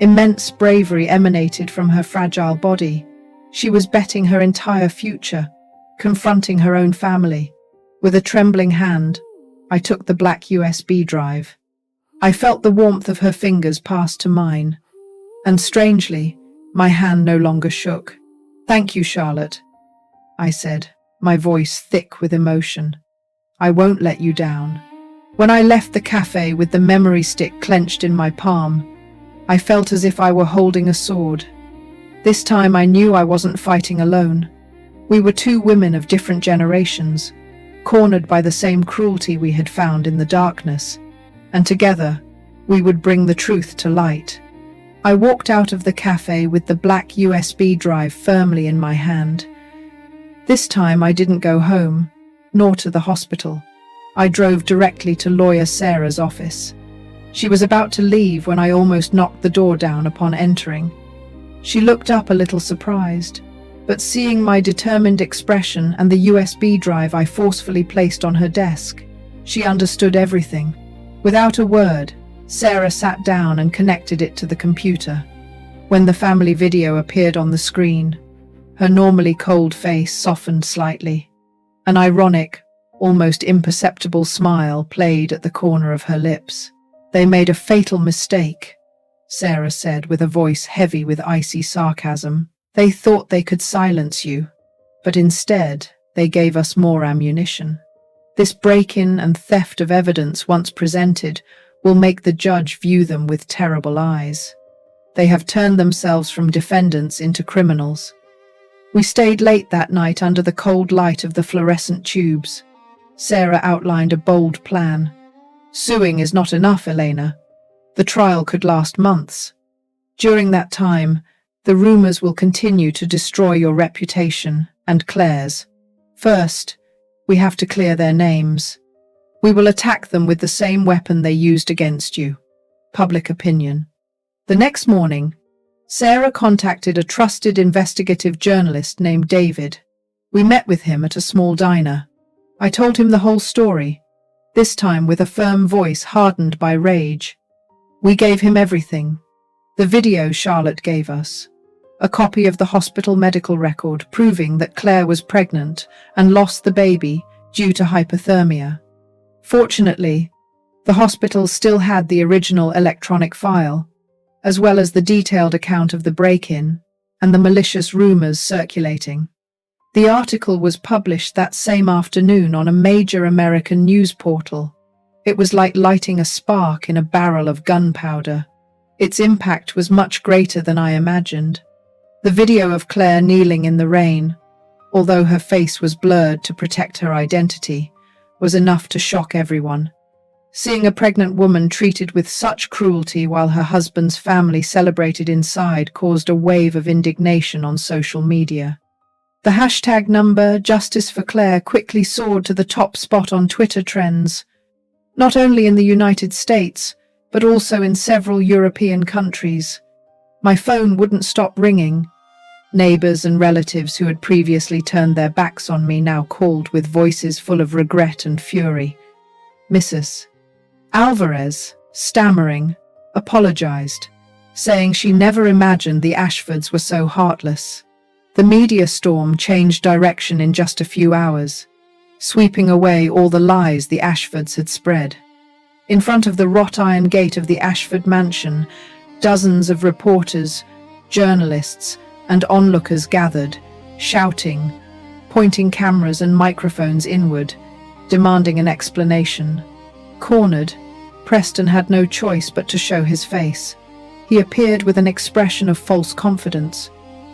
Immense bravery emanated from her fragile body. She was betting her entire future, confronting her own family. With a trembling hand, I took the black USB drive. I felt the warmth of her fingers pass to mine, and strangely, my hand no longer shook. "Thank you, Charlotte," I said, my voice thick with emotion. "I won't let you down." When I left the cafe with the memory stick clenched in my palm, I felt as if I were holding a sword. This time I knew I wasn't fighting alone. We were two women of different generations, cornered by the same cruelty we had found in the darkness, and together we would bring the truth to light. I walked out of the cafe with the black USB drive firmly in my hand. This time I didn't go home, nor to the hospital. I drove directly to lawyer Sarah's office. She was about to leave when I almost knocked the door down upon entering. She looked up a little surprised, but seeing my determined expression and the USB drive I forcefully placed on her desk, she understood everything. Without a word, Sarah sat down and connected it to the computer. When the family video appeared on the screen, her normally cold face softened slightly. An ironic, almost imperceptible smile played at the corner of her lips. "They made a fatal mistake," Sarah said with a voice heavy with icy sarcasm. "They thought they could silence you, but instead they gave us more ammunition. This break-in and theft of evidence once presented will make the judge view them with terrible eyes. They have turned themselves from defendants into criminals." We stayed late that night under the cold light of the fluorescent tubes. Sarah outlined a bold plan. "Suing is not enough, Elena. The trial could last months. During that time, the rumors will continue to destroy your reputation and Claire's. First, we have to clear their names. We will attack them with the same weapon they used against you: public opinion." The next morning, Sarah contacted a trusted investigative journalist named David. We met with him at a small diner. I told him the whole story, this time with a firm voice hardened by rage. We gave him everything. The video Charlotte gave us. A copy of the hospital medical record proving that Claire was pregnant and lost the baby due to hypothermia. Fortunately, the hospital still had the original electronic file, as well as the detailed account of the break-in and the malicious rumors circulating. The article was published that same afternoon on a major American news portal. It was like lighting a spark in a barrel of gunpowder. Its impact was much greater than I imagined. The video of Claire kneeling in the rain, although her face was blurred to protect her identity, was enough to shock everyone. Seeing a pregnant woman treated with such cruelty while her husband's family celebrated inside caused a wave of indignation on social media. The hashtag number Justice for Claire quickly soared to the top spot on Twitter trends, not only in the United States, but also in several European countries. My phone wouldn't stop ringing. Neighbors and relatives who had previously turned their backs on me now called with voices full of regret and fury. Mrs. Alvarez, stammering, apologized, saying she never imagined the Ashfords were so heartless. The media storm changed direction in just a few hours, sweeping away all the lies the Ashfords had spread. In front of the wrought iron gate of the Ashford mansion, dozens of reporters, journalists, and onlookers gathered, shouting, pointing cameras and microphones inward, demanding an explanation. Cornered, Preston had no choice but to show his face. He appeared with an expression of false confidence,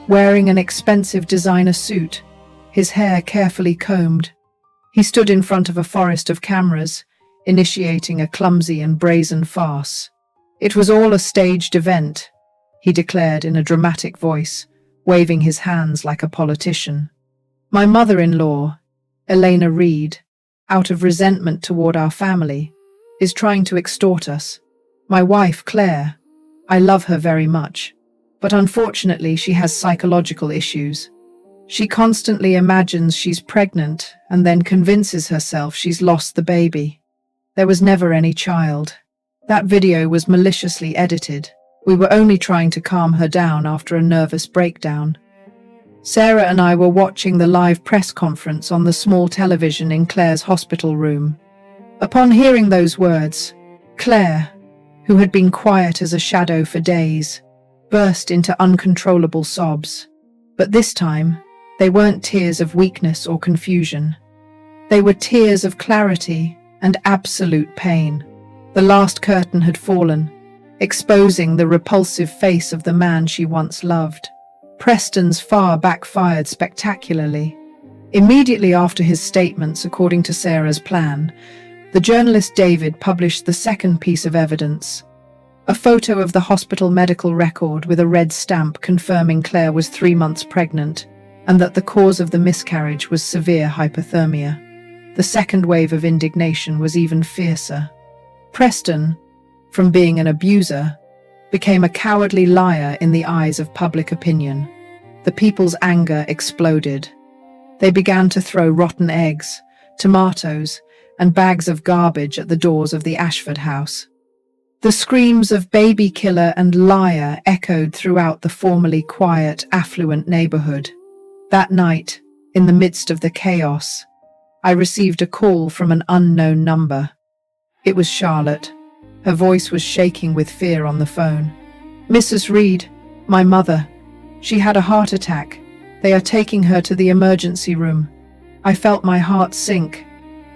wearing an expensive designer suit, his hair carefully combed. He stood in front of a forest of cameras, initiating a clumsy and brazen farce. It was all a staged event, he declared in a dramatic voice, waving his hands like a politician. My mother-in-law, Elena Reed, out of resentment toward our family, is trying to extort us. My wife, Claire, I love her very much, but unfortunately she has psychological issues. She constantly imagines she's pregnant and then convinces herself she's lost the baby. There was never any child. That video was maliciously edited. We were only trying to calm her down after a nervous breakdown. Sarah and I were watching the live press conference on the small television in Claire's hospital room. Upon hearing those words, Claire, who had been quiet as a shadow for days, burst into uncontrollable sobs. But this time, they weren't tears of weakness or confusion. They were tears of clarity and absolute pain. The last curtain had fallen, exposing the repulsive face of the man she once loved. Preston's far backfired spectacularly. Immediately after his statements, according to Sarah's plan, the journalist David published the second piece of evidence, a photo of the hospital medical record with a red stamp confirming Claire was 3 months pregnant and that the cause of the miscarriage was severe hypothermia. The second wave of indignation was even fiercer. Preston, from being an abuser, became a cowardly liar in the eyes of public opinion. The people's anger exploded. They began to throw rotten eggs, tomatoes, and bags of garbage at the doors of the Ashford house. The screams of baby killer and liar echoed throughout the formerly quiet, affluent neighborhood. That night, in the midst of the chaos, I received a call from an unknown number. It was Charlotte. Her voice was shaking with fear on the phone. Mrs. Reed, my mother. She had a heart attack. They are taking her to the emergency room. I felt my heart sink.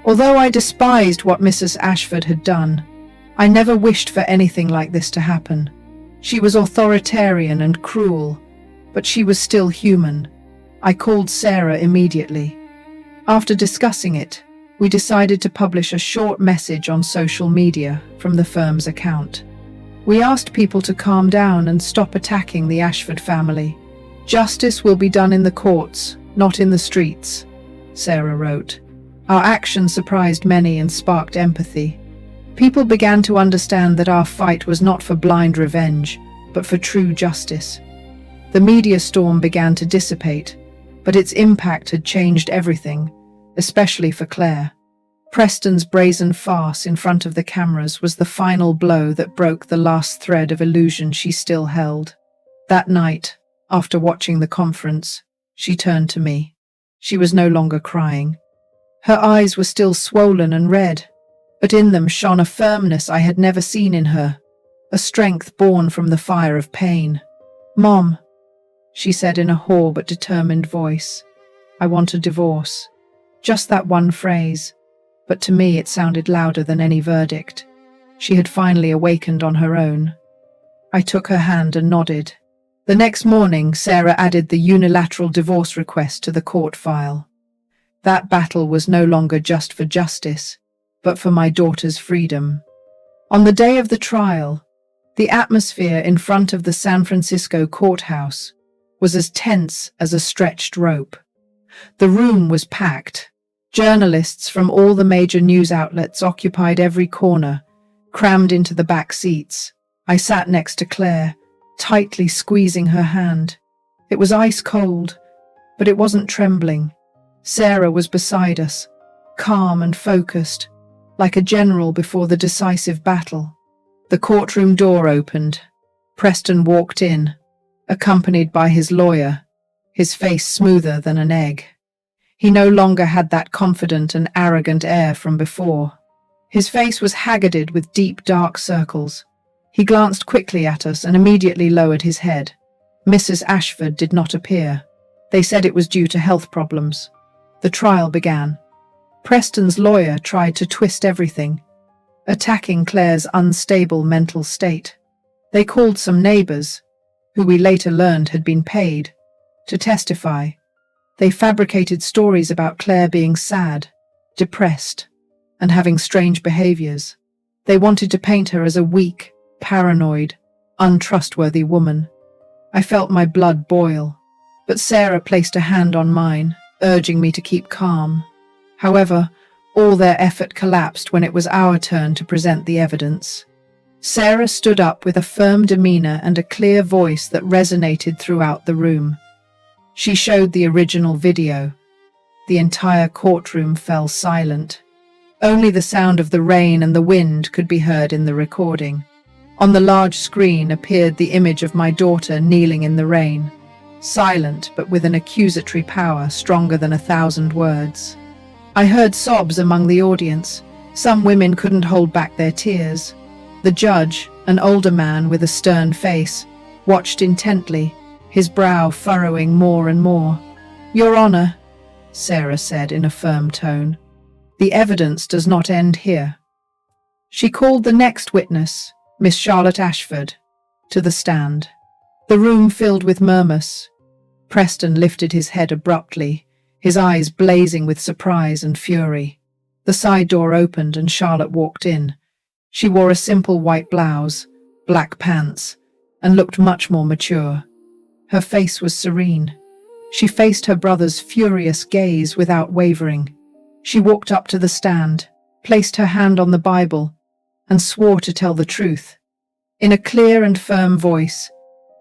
Although I despised what Mrs. Ashford had done, I never wished for anything like this to happen. She was authoritarian and cruel, but she was still human. I called Sarah immediately. After discussing it, we decided to publish a short message on social media from the firm's account. We asked people to calm down and stop attacking the Ashford family. Justice will be done in the courts, not in the streets, Sarah wrote. Our action surprised many and sparked empathy. People began to understand that our fight was not for blind revenge, but for true justice. The media storm began to dissipate, but its impact had changed everything, especially for Claire. Preston's brazen farce in front of the cameras was the final blow that broke the last thread of illusion she still held. That night, after watching the conference, she turned to me. She was no longer crying. Her eyes were still swollen and red, but in them shone a firmness I had never seen in her, a strength born from the fire of pain. "Mom," she said in a hoarse but determined voice, "I want a divorce." Just that one phrase, but to me it sounded louder than any verdict. She had finally awakened on her own. I took her hand and nodded. The next morning, Sarah added the unilateral divorce request to the court file. That battle was no longer just for justice, but for my daughter's freedom. On the day of the trial, the atmosphere in front of the San Francisco courthouse was as tense as a stretched rope. The room was packed. Journalists from all the major news outlets occupied every corner, crammed into the back seats. I sat next to Claire, tightly squeezing her hand. It was ice cold, but it wasn't trembling. Sarah was beside us, calm and focused, like a general before the decisive battle. The courtroom door opened. Preston walked in, accompanied by his lawyer, his face smoother than an egg. He no longer had that confident and arrogant air from before. His face was haggarded with deep, dark circles. He glanced quickly at us and immediately lowered his head. Mrs. Ashford did not appear. They said it was due to health problems. The trial began. Preston's lawyer tried to twist everything, attacking Claire's unstable mental state. They called some neighbors, who we later learned had been paid, to testify. They fabricated stories about Claire being sad, depressed, and having strange behaviors. They wanted to paint her as a weak, paranoid, untrustworthy woman. I felt my blood boil, but Sarah placed a hand on mine, urging me to keep calm. However, all their effort collapsed when it was our turn to present the evidence. Sarah stood up with a firm demeanor and a clear voice that resonated throughout the room. She showed the original video. The entire courtroom fell silent. Only the sound of the rain and the wind could be heard in the recording. On the large screen appeared the image of my daughter kneeling in the rain, silent but with an accusatory power stronger than 1,000 words. I heard sobs among the audience. Some women couldn't hold back their tears. The judge, an older man with a stern face, watched intently, his brow furrowing more and more. "Your Honor," Sarah said in a firm tone, "the evidence does not end here." She called the next witness, Miss Charlotte Ashford, to the stand. The room filled with murmurs. Preston lifted his head abruptly, his eyes blazing with surprise and fury. The side door opened and Charlotte walked in. She wore a simple white blouse, black pants, and looked much more mature. Her face was serene. She faced her brother's furious gaze without wavering. She walked up to the stand, placed her hand on the Bible, and swore to tell the truth. In a clear and firm voice,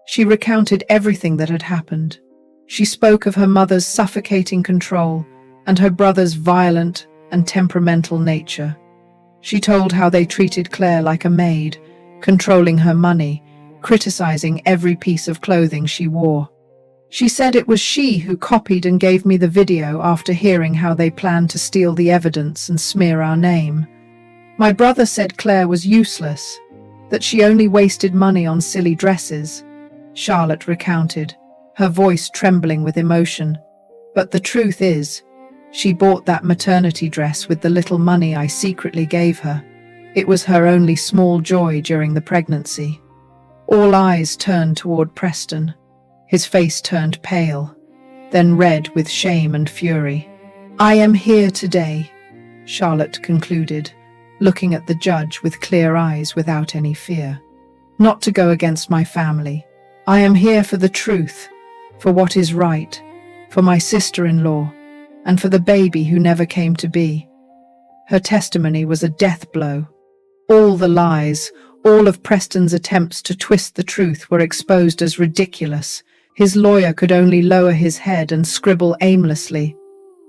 she recounted everything that had happened. She spoke of her mother's suffocating control and her brother's violent and temperamental nature. She told how they treated Claire like a maid, controlling her money, criticizing every piece of clothing she wore. She said it was she who copied and gave me the video after hearing how they planned to steal the evidence and smear our name. My brother said Claire was useless, that she only wasted money on silly dresses. Charlotte recounted, her voice trembling with emotion. But the truth is, she bought that maternity dress with the little money I secretly gave her. It was her only small joy during the pregnancy. All eyes turned toward Preston. His face turned pale, then red with shame and fury. "I am here today," Charlotte concluded, looking at the judge with clear eyes without any fear. "Not to go against my family. I am here for the truth, for what is right, for my sister-in-law, and for the baby who never came to be." Her testimony was a death blow. All the lies, all of Preston's attempts to twist the truth were exposed as ridiculous. His lawyer could only lower his head and scribble aimlessly.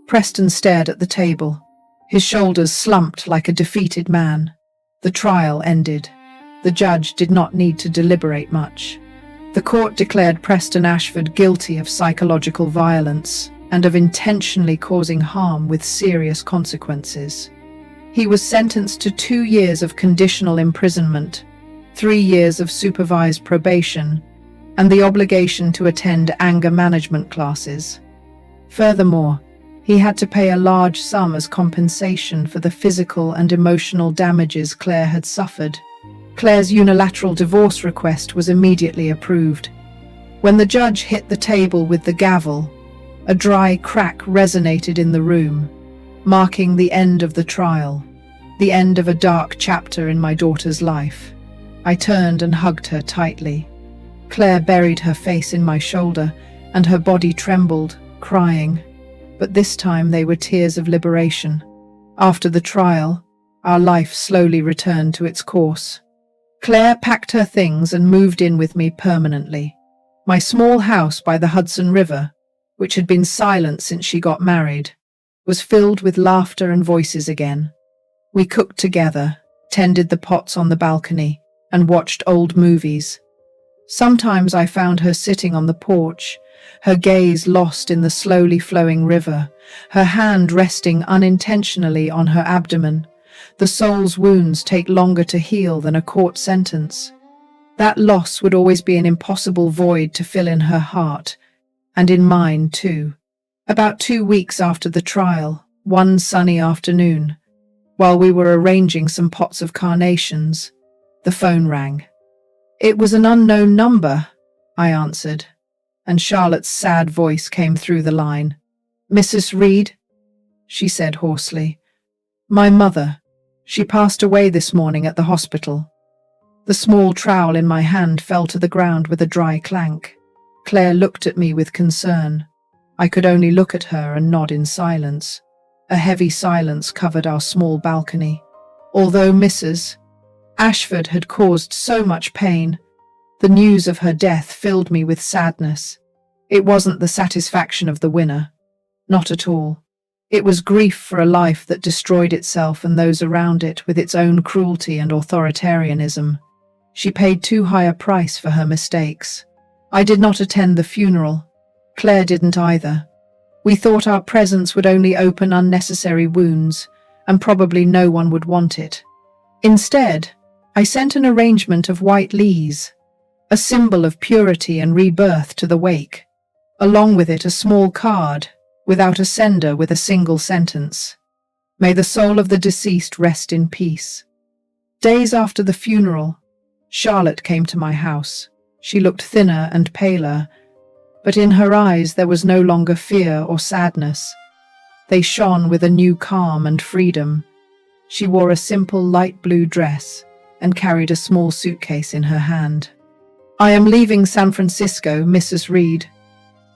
Preston stared at the table. His shoulders slumped like a defeated man. The trial ended. The judge did not need to deliberate much. The court declared Preston Ashford guilty of psychological violence and of intentionally causing harm with serious consequences. He was sentenced to 2 years of conditional imprisonment, 3 years of supervised probation, and the obligation to attend anger management classes. Furthermore, he had to pay a large sum as compensation for the physical and emotional damages Claire had suffered. Claire's unilateral divorce request was immediately approved. When the judge hit the table with the gavel, a dry crack resonated in the room, marking the end of the trial, the end of a dark chapter in my daughter's life. I turned and hugged her tightly. Claire buried her face in my shoulder, and her body trembled, crying. But this time they were tears of liberation. After the trial, our life slowly returned to its course. Claire packed her things and moved in with me permanently. My small house by the Hudson River, which had been silent since she got married, was filled with laughter and voices again. We cooked together, tended the pots on the balcony, and watched old movies. Sometimes I found her sitting on the porch, her gaze lost in the slowly flowing river, her hand resting unintentionally on her abdomen. The soul's wounds take longer to heal than a court sentence. That loss would always be an impossible void to fill in her heart, and in mine too. About 2 weeks after the trial, one sunny afternoon, while we were arranging some pots of carnations, the phone rang. It was an unknown number, I answered, and Charlotte's sad voice came through the line. "Mrs. Reed," she said hoarsely. "My mother. She passed away this morning at the hospital." The small trowel in my hand fell to the ground with a dry clank. Claire looked at me with concern. I could only look at her and nod in silence. A heavy silence covered our small balcony. Although Mrs. Ashford had caused so much pain, the news of her death filled me with sadness. It wasn't the satisfaction of the winner. Not at all. It was grief for a life that destroyed itself and those around it with its own cruelty and authoritarianism. She paid too high a price for her mistakes. I did not attend the funeral. Claire didn't either. We thought our presence would only open unnecessary wounds, and probably no one would want it. Instead, I sent an arrangement of white lees, a symbol of purity and rebirth, to the wake. Along with it, a small card, without a sender, with a single sentence: "May the soul of the deceased rest in peace." Days after the funeral, Charlotte came to my house. She looked thinner and paler, but in her eyes there was no longer fear or sadness. They shone with a new calm and freedom. She wore a simple light blue dress and carried a small suitcase in her hand. "I am leaving San Francisco, Mrs. Reed,"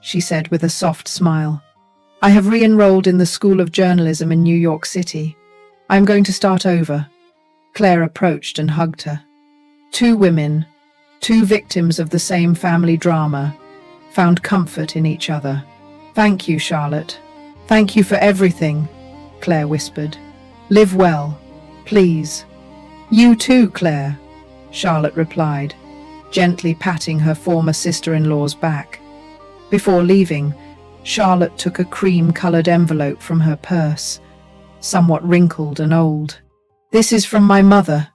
she said with a soft smile. "I have re-enrolled in the School of Journalism in New York City. I am going to start over." Claire approached and hugged her. 2 women, 2 victims of the same family drama, found comfort in each other. "Thank you, Charlotte. Thank you for everything," Claire whispered. "Live well, please." "You too, Claire," Charlotte replied, gently patting her former sister-in-law's back. Before leaving, Charlotte took a cream-colored envelope from her purse, somewhat wrinkled and old. "This is from my mother,"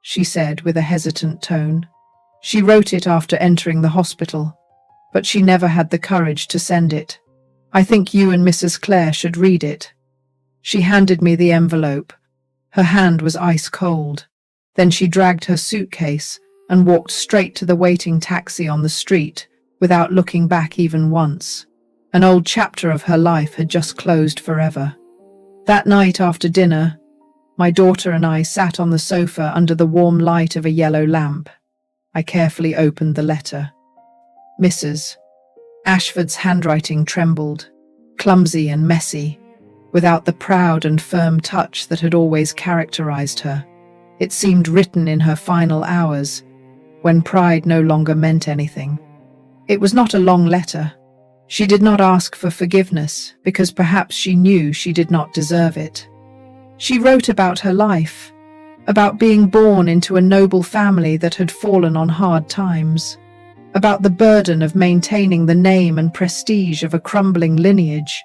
she said with a hesitant tone. "She wrote it after entering the hospital, but she never had the courage to send it. I think you and Mrs. Clare should read it." She handed me the envelope. Her hand was ice cold. Then she dragged her suitcase and walked straight to the waiting taxi on the street without looking back even once. An old chapter of her life had just closed forever. That night after dinner, my daughter and I sat on the sofa under the warm light of a yellow lamp. I carefully opened the letter. Mrs. Ashford's handwriting trembled, clumsy and messy, without the proud and firm touch that had always characterized her. It seemed written in her final hours, when pride no longer meant anything. It was not a long letter. She did not ask for forgiveness because perhaps she knew she did not deserve it. She wrote about her life, about being born into a noble family that had fallen on hard times, about the burden of maintaining the name and prestige of a crumbling lineage,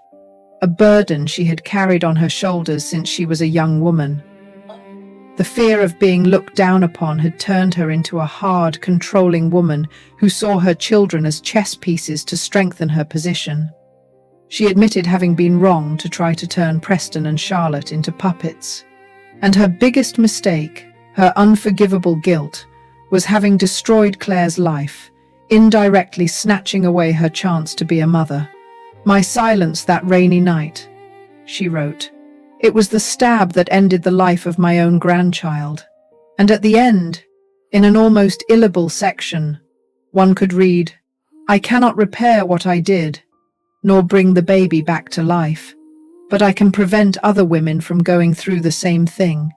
a burden she had carried on her shoulders since she was a young woman. The fear of being looked down upon had turned her into a hard, controlling woman who saw her children as chess pieces to strengthen her position. She admitted having been wrong to try to turn Preston and Charlotte into puppets. And her biggest mistake, her unforgivable guilt, was having destroyed Claire's life, indirectly snatching away her chance to be a mother. "My silence that rainy night," she wrote. "It was the stab that ended the life of my own grandchild." And at the end, in an almost illegible section, one could read, "I cannot repair what I did, nor bring the baby back to life, but I can prevent other women from going through the same thing."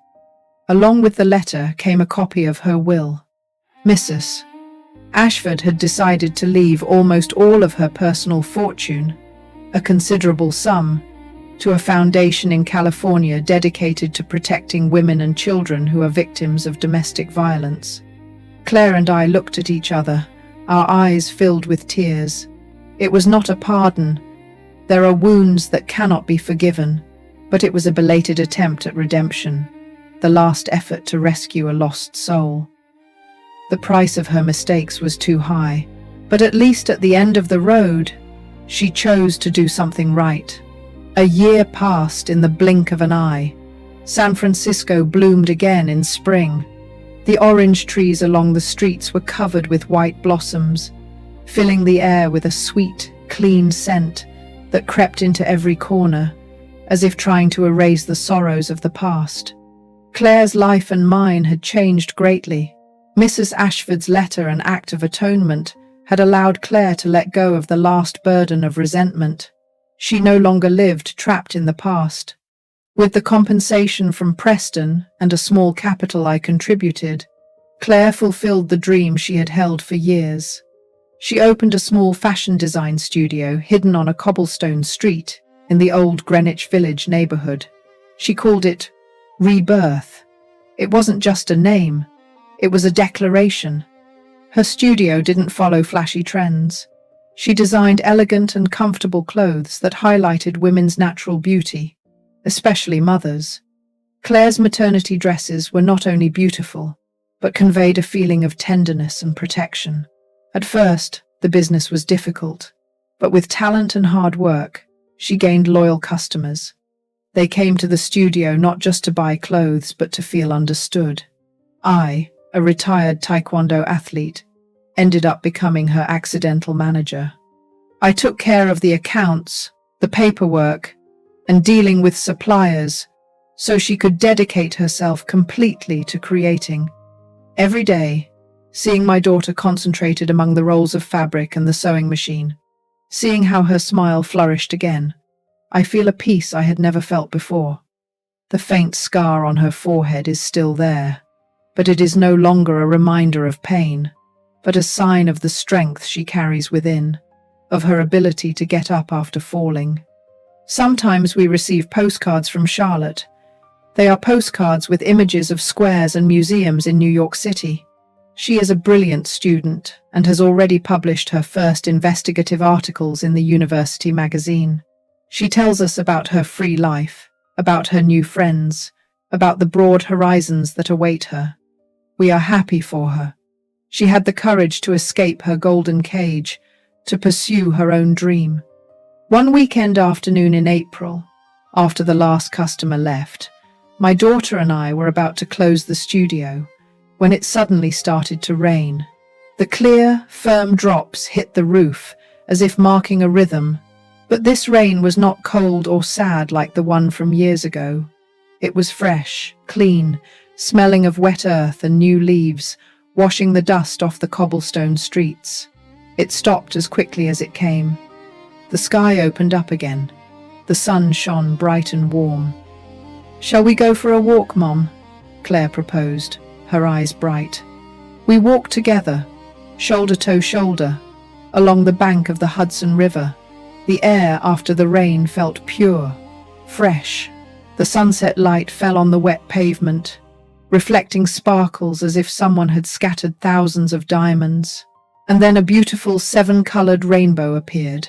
Along with the letter came a copy of her will. Mrs. Ashford had decided to leave almost all of her personal fortune, a considerable sum, to a foundation in California dedicated to protecting women and children who are victims of domestic violence. Claire and I looked at each other, our eyes filled with tears. It was not a pardon. There are wounds that cannot be forgiven, but it was a belated attempt at redemption, the last effort to rescue a lost soul. The price of her mistakes was too high, but at least at the end of the road, she chose to do something right. A year passed in the blink of an eye. San Francisco bloomed again in spring. The orange trees along the streets were covered with white blossoms, filling the air with a sweet, clean scent that crept into every corner, as if trying to erase the sorrows of the past. Claire's life and mine had changed greatly. Mrs. Ashford's letter and act of atonement had allowed Claire to let go of the last burden of resentment. She no longer lived trapped in the past. With the compensation from Preston and a small capital I contributed, Claire fulfilled the dream she had held for years. She opened a small fashion design studio hidden on a cobblestone street in the old Greenwich Village neighborhood. She called it Rebirth. It wasn't just a name, it was a declaration. Her studio didn't follow flashy trends. She designed elegant and comfortable clothes that highlighted women's natural beauty, especially mothers. Claire's maternity dresses were not only beautiful, but conveyed a feeling of tenderness and protection. At first, the business was difficult, but with talent and hard work, she gained loyal customers. They came to the studio not just to buy clothes, but to feel understood. I, a retired Taekwondo athlete, ended up becoming her accidental manager. I took care of the accounts, the paperwork, and dealing with suppliers, so she could dedicate herself completely to creating. Every day, seeing my daughter concentrated among the rolls of fabric and the sewing machine, seeing how her smile flourished again, I feel a peace I had never felt before. The faint scar on her forehead is still there, but it is no longer a reminder of pain, but a sign of the strength she carries within, of her ability to get up after falling. Sometimes we receive postcards from Charlotte. They are postcards with images of squares and museums in New York City. She is a brilliant student and has already published her first investigative articles in the university magazine. She tells us about her free life, about her new friends, about the broad horizons that await her. We are happy for her. She had the courage to escape her golden cage, to pursue her own dream. One weekend afternoon in April, after the last customer left, my daughter and I were about to close the studio when it suddenly started to rain. The clear, firm drops hit the roof as if marking a rhythm, but this rain was not cold or sad like the one from years ago. It was fresh, clean, smelling of wet earth and new leaves, washing the dust off the cobblestone streets. It stopped as quickly as it came. The sky opened up again. The sun shone bright and warm. "Shall we go for a walk, Mom?" Claire proposed, her eyes bright. We walked together, shoulder to shoulder, along the bank of the Hudson River, The air after the rain felt pure, fresh. The sunset light fell on the wet pavement, reflecting sparkles as if someone had scattered thousands of diamonds. And then a beautiful seven-colored rainbow appeared,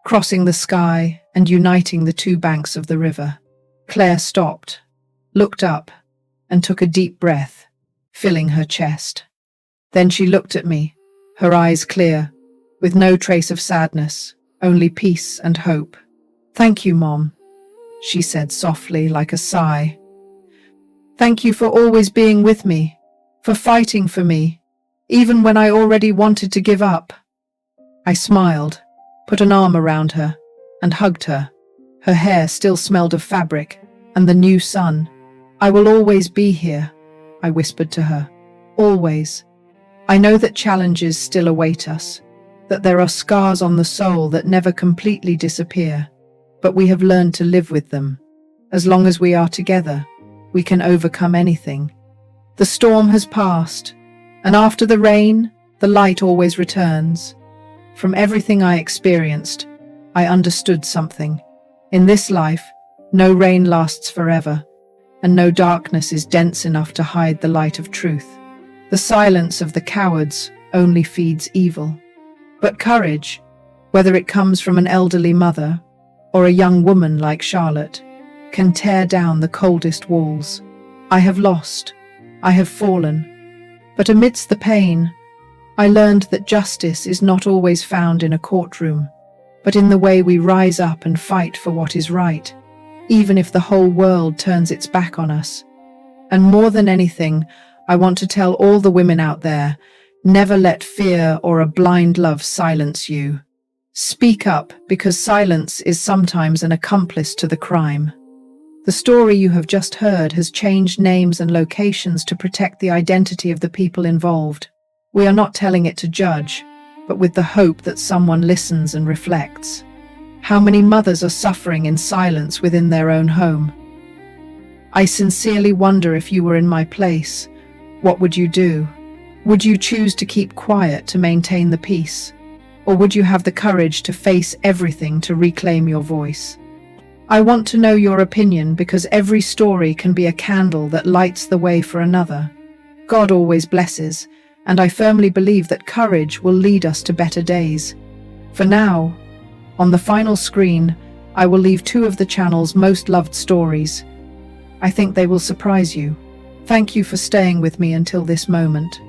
crossing the sky and uniting the two banks of the river. Claire stopped, looked up, and took a deep breath, filling her chest. Then she looked at me, her eyes clear, with no trace of sadness, only peace and hope. "Thank you, Mom," she said softly, like a sigh. "Thank you for always being with me, for fighting for me, even when I already wanted to give up." I smiled, put an arm around her, and hugged her. Her hair still smelled of fabric and the new sun. "I will always be here," I whispered to her. "Always. I know that challenges still await us, that there are scars on the soul that never completely disappear, but we have learned to live with them. As long as we are together, we can overcome anything. The storm has passed, and after the rain, the light always returns." From everything I experienced, I understood something. In this life, no rain lasts forever, and no darkness is dense enough to hide the light of truth. The silence of the cowards only feeds evil. But courage, whether it comes from an elderly mother or a young woman like Charlotte, can tear down the coldest walls. I have lost, I have fallen, but amidst the pain, I learned that justice is not always found in a courtroom, but in the way we rise up and fight for what is right, even if the whole world turns its back on us. And more than anything, I want to tell all the women out there, never let fear or a blind love silence you. Speak up, because silence is sometimes an accomplice to the crime. The story you have just heard has changed names and locations to protect the identity of the people involved. We are not telling it to judge, but with the hope that someone listens and reflects. How many mothers are suffering in silence within their own home? I sincerely wonder, if you were in my place, what would you do? Would you choose to keep quiet to maintain the peace? Or would you have the courage to face everything to reclaim your voice? I want to know your opinion, because every story can be a candle that lights the way for another. God always blesses, and I firmly believe that courage will lead us to better days. For now, on the final screen, I will leave two of the channel's most loved stories. I think they will surprise you. Thank you for staying with me until this moment.